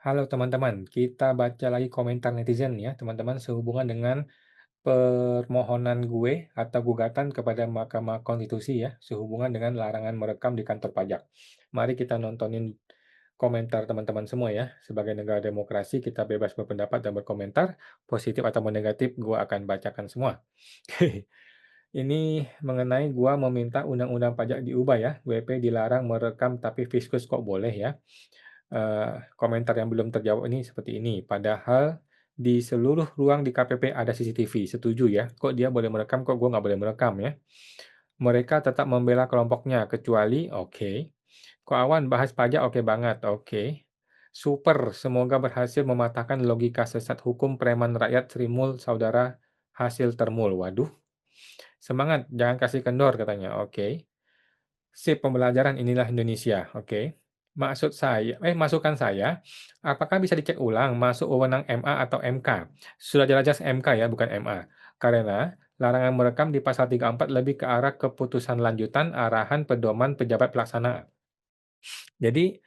Halo teman-teman, kita baca lagi komentar netizen ya teman-teman sehubungan dengan permohonan gue atau gugatan kepada Mahkamah Konstitusi ya sehubungan dengan larangan merekam di kantor pajak. Mari kita nontonin komentar teman-teman semua ya. Sebagai negara demokrasi kita bebas berpendapat dan berkomentar, positif atau negatif gue akan bacakan semua. Ini mengenai gua meminta undang-undang pajak diubah ya, WP dilarang merekam tapi Fiskus kok boleh ya. Komentar yang belum terjawab ini seperti ini, padahal di seluruh ruang di KPP ada CCTV, setuju ya, kok dia boleh merekam, kok gua nggak boleh merekam ya. Mereka tetap membela kelompoknya, kecuali oke. Ko Awan bahas pajak oke banget, oke. Super, semoga berhasil mematahkan logika sesat hukum preman rakyat Sri Mul saudara hasil termul. Waduh, semangat, jangan kasih kendor katanya, oke. Sip pembelajaran inilah Indonesia, oke. Masukan saya, apakah bisa dicek ulang masuk wewenang MA atau MK? Sudah jelas-jelas MK ya, bukan MA. Karena larangan merekam di pasal 34 lebih ke arah keputusan lanjutan arahan pedoman pejabat pelaksana. Jadi,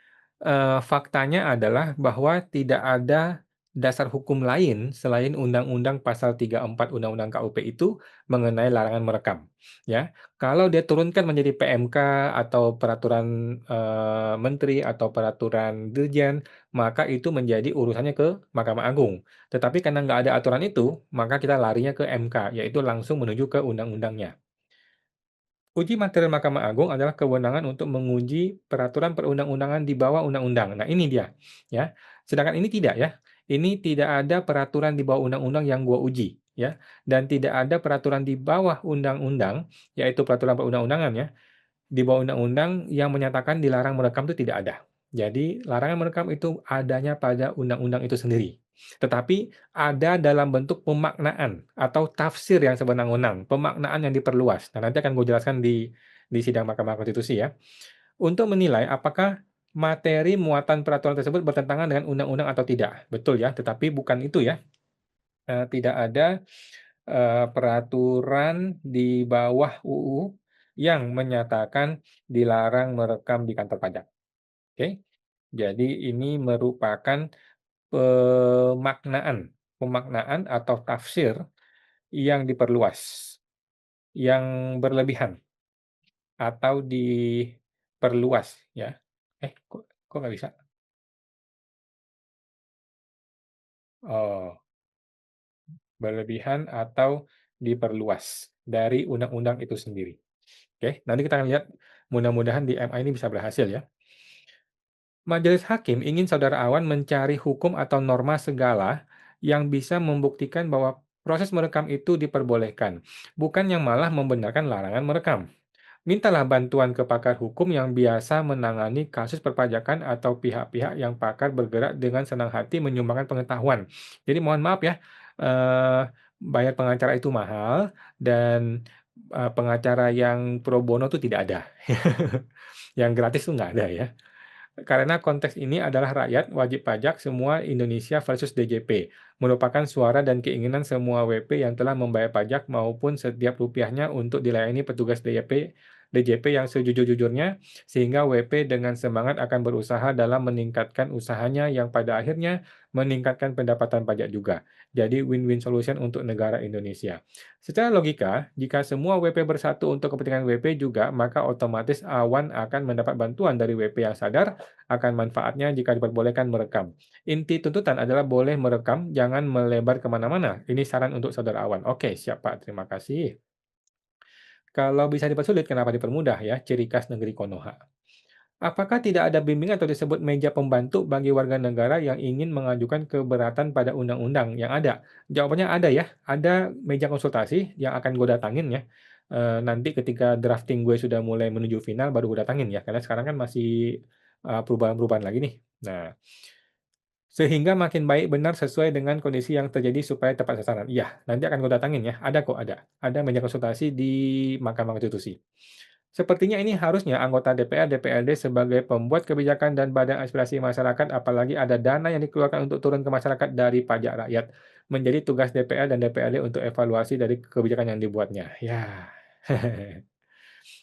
faktanya adalah bahwa tidak ada dasar hukum lain selain Undang-Undang Pasal 34 Undang-Undang KUP itu mengenai larangan merekam, ya. Kalau dia turunkan menjadi PMK atau peraturan, menteri atau peraturan dirjen, maka itu menjadi urusannya ke Mahkamah Agung. Tetapi karena nggak ada aturan itu, maka kita larinya ke MK, yaitu langsung menuju ke undang-undangnya. Uji materi Mahkamah Agung adalah kewenangan untuk menguji peraturan perundang-undangan di bawah undang-undang. Nah, ini dia, ya. Sedangkan ini tidak ya. Ini tidak ada peraturan di bawah undang-undang yang gua uji, ya. Dan tidak ada peraturan di bawah undang-undang, yaitu peraturan perundang-undangan ya, di bawah undang-undang yang menyatakan dilarang merekam itu tidak ada. Jadi, larangan merekam itu adanya pada undang-undang itu sendiri. Tetapi ada dalam bentuk pemaknaan atau tafsir yang sewenang-wenang, pemaknaan yang diperluas. Nah, nanti akan gue jelaskan di sidang Mahkamah Konstitusi ya. Untuk menilai apakah materi muatan peraturan tersebut bertentangan dengan undang-undang atau tidak. Betul ya, tetapi bukan itu ya. Tidak ada peraturan di bawah UU yang menyatakan dilarang merekam di kantor pajak. Oke. Jadi ini merupakan pemaknaan pemaknaan atau tafsir yang diperluas, yang berlebihan atau diperluas ya. Kok nggak bisa? Oh, berlebihan atau diperluas dari undang-undang itu sendiri. Oke, nanti kita akan lihat mudah-mudahan di MA ini bisa berhasil ya. Majelis hakim ingin saudara Awan mencari hukum atau norma segala yang bisa membuktikan bahwa proses merekam itu diperbolehkan, bukan yang malah membenarkan larangan merekam. Mintalah bantuan ke pakar hukum yang biasa menangani kasus perpajakan atau pihak-pihak yang pakar bergerak dengan senang hati menyumbangkan pengetahuan. Jadi mohon maaf ya, eh, bayar pengacara itu mahal dan pengacara yang pro bono itu tidak ada. Yang gratis itu nggak ada ya. Karena konteks ini adalah rakyat, wajib pajak semua Indonesia versus DJP, merupakan suara dan keinginan semua WP yang telah membayar pajak maupun setiap rupiahnya untuk dilayani petugas DJP yang sejujur-jujurnya, sehingga WP dengan semangat akan berusaha dalam meningkatkan usahanya yang pada akhirnya meningkatkan pendapatan pajak juga. Jadi win-win solution untuk negara Indonesia. Secara logika, jika semua WP bersatu untuk kepentingan WP juga, maka otomatis Awan akan mendapat bantuan dari WP yang sadar akan manfaatnya jika diperbolehkan merekam. Inti tuntutan adalah boleh merekam, jangan melebar kemana-mana. Ini saran untuk saudara Awan. Oke, siap Pak, terima kasih. Kalau bisa dipersulit, kenapa dipermudah ya? Ciri khas negeri Konoha. Apakah tidak ada bimbingan atau disebut meja pembantu bagi warga negara yang ingin mengajukan keberatan pada undang-undang yang ada? Jawabannya ada ya, ada meja konsultasi yang akan gue datangin ya. Nanti ketika drafting gue sudah mulai menuju final baru gue datangin ya, karena sekarang kan masih perubahan-perubahan lagi nih. Nah, sehingga makin baik benar sesuai dengan kondisi yang terjadi supaya tepat sasaran. Iya, nanti akan gue datangin ya. Ada kok, ada. Ada meja konsultasi di Mahkamah Konstitusi. Sepertinya ini harusnya anggota DPR, DPRD sebagai pembuat kebijakan dan badan aspirasi masyarakat, apalagi ada dana yang dikeluarkan untuk turun ke masyarakat dari pajak rakyat. Menjadi tugas DPR dan DPRD untuk evaluasi dari kebijakan yang dibuatnya. Ya,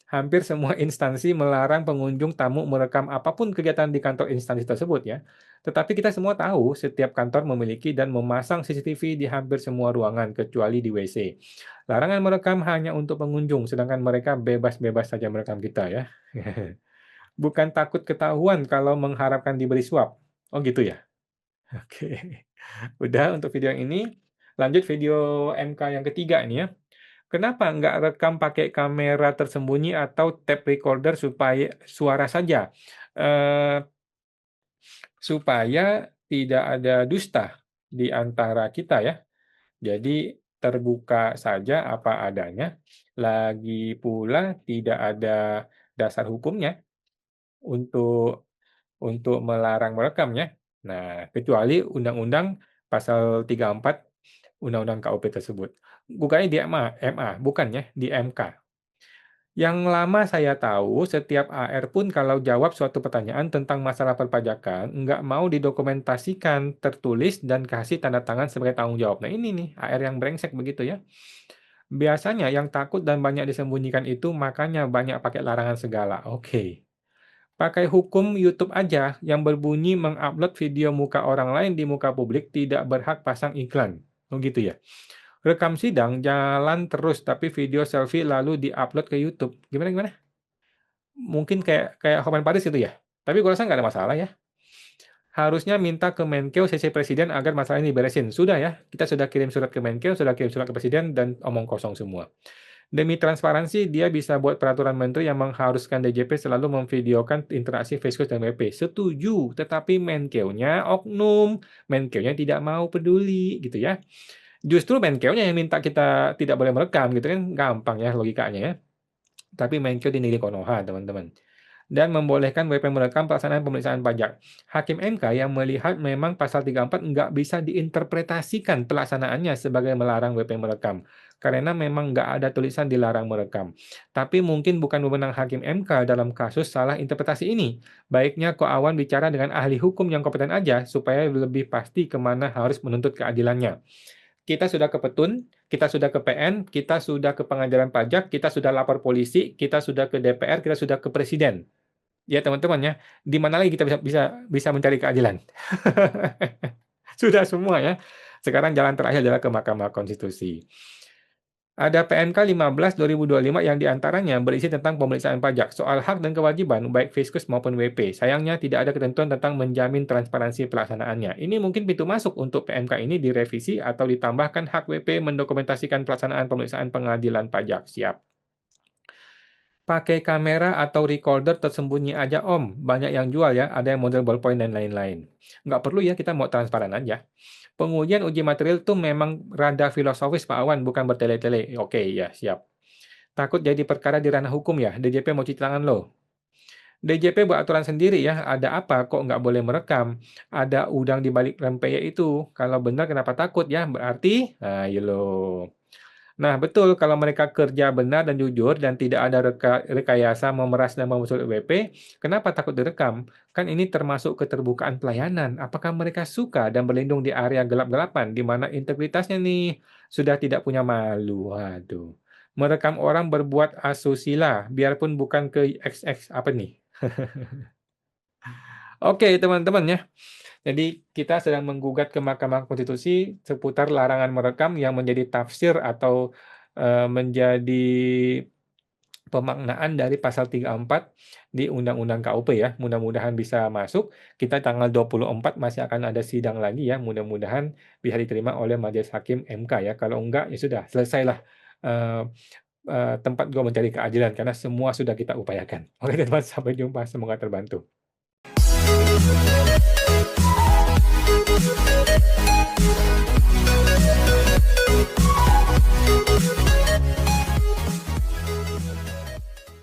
Hampir semua instansi melarang pengunjung tamu merekam apapun kegiatan di kantor instansi tersebut ya. Tetapi kita semua tahu setiap kantor memiliki dan memasang CCTV di hampir semua ruangan kecuali di WC. Larangan merekam hanya untuk pengunjung, sedangkan mereka bebas-bebas saja merekam kita ya. Bukan takut ketahuan kalau mengharapkan diberi suap. Oh gitu ya? Oke. Udah untuk video yang ini. Lanjut video MK yang ketiga ini ya. Kenapa nggak rekam pakai kamera tersembunyi atau tape recorder supaya suara saja? Eee, supaya tidak ada dusta di antara kita ya. Jadi terbuka saja apa adanya, lagi pula tidak ada dasar hukumnya untuk melarang merekam ya. Nah, kecuali Undang-Undang Pasal 34 Undang-Undang KUP tersebut. Bukannya di MA, bukan ya, di MK. Yang lama saya tahu, setiap AR pun kalau jawab suatu pertanyaan tentang masalah perpajakan, nggak mau didokumentasikan, tertulis, dan kasih tanda tangan sebagai tanggung jawab. Nah ini nih, AR yang brengsek begitu ya. Biasanya yang takut dan banyak disembunyikan itu makanya banyak pakai larangan segala. Oke. Pakai hukum YouTube aja yang berbunyi mengupload video muka orang lain di muka publik tidak berhak pasang iklan. Oh gitu ya. Rekam sidang jalan terus tapi video selfie lalu diupload ke YouTube. Gimana gimana? Mungkin kayak kayak Hotman Paris gitu ya? Tapi gua rasa nggak ada masalah ya. Harusnya minta ke Menkeu CC Presiden agar masalah ini diberesin. Sudah ya, kita sudah kirim surat ke Menkeu, sudah kirim surat ke Presiden, dan omong kosong semua. Demi transparansi, dia bisa buat peraturan menteri yang mengharuskan DJP selalu memvideokan interaksi Fiskus dan WP. Setuju, tetapi Menkeu-nya oknum, Menkeu-nya tidak mau peduli, gitu ya. Justru Menkeu-nya yang minta kita tidak boleh merekam, gitu kan, gampang ya logikanya ya. Tapi Menkeu dinilai Konoha, teman-teman. Dan membolehkan WP merekam pelaksanaan pemeriksaan pajak. Hakim MK yang melihat memang pasal 34 nggak bisa diinterpretasikan pelaksanaannya sebagai melarang WP merekam. Karena memang nggak ada tulisan dilarang merekam. Tapi mungkin bukan wewenang Hakim MK dalam kasus salah interpretasi ini. Baiknya Ko Awan bicara dengan ahli hukum yang kompeten aja supaya lebih pasti kemana harus menuntut keadilannya. Kita sudah ke Petun, kita sudah ke PN, kita sudah ke Pengadilan Pajak, kita sudah lapor polisi, kita sudah ke DPR, kita sudah ke Presiden. Ya teman-teman ya, di mana lagi kita bisa bisa bisa mencari keadilan? Sudah semua ya. Sekarang jalan terakhir adalah ke Mahkamah Konstitusi. Ada PMK 15/2025 yang diantaranya berisi tentang pemeriksaan pajak, soal hak dan kewajiban baik Fiskus maupun WP. Sayangnya tidak ada ketentuan tentang menjamin transparansi pelaksanaannya. Ini mungkin pintu masuk untuk PMK ini direvisi atau ditambahkan hak WP mendokumentasikan pelaksanaan pemeriksaan pengadilan pajak. Siap. Pakai kamera atau recorder tersembunyi aja Om, banyak yang jual ya, ada yang model ballpoint dan lain-lain. Nggak perlu ya, kita mau transparan aja. Pengujian uji material tuh memang rada filosofis Pak Awan, bukan bertele-tele. Oke, ya siap. Takut jadi perkara di ranah hukum ya, DJP mau cuci tangan loh. DJP buat aturan sendiri ya, ada apa kok nggak boleh merekam? Ada udang di balik rempeyek itu. Kalau benar kenapa takut ya? Berarti, nah iya loh. Nah, betul kalau mereka kerja benar dan jujur dan tidak ada rekayasa memeras dan memusul WP, kenapa takut direkam? Kan ini termasuk keterbukaan pelayanan. Apakah mereka suka dan berlindung di area gelap-gelapan di mana integritasnya nih sudah tidak punya malu? Waduh. Merekam orang berbuat asusila, biarpun bukan ke XX apa nih? Oke, teman-teman ya. Jadi kita sedang menggugat ke Mahkamah Konstitusi seputar larangan merekam yang menjadi tafsir atau menjadi pemaknaan dari pasal 34 di Undang-Undang KUP ya. Mudah-mudahan bisa masuk. Kita tanggal 24 masih akan ada sidang lagi ya. Mudah-mudahan bisa diterima oleh Majelis Hakim MK ya. Kalau enggak ya sudah selesailah eh, tempat gua mencari keadilan karena semua sudah kita upayakan. Oke teman-teman, sampai jumpa. Semoga terbantu.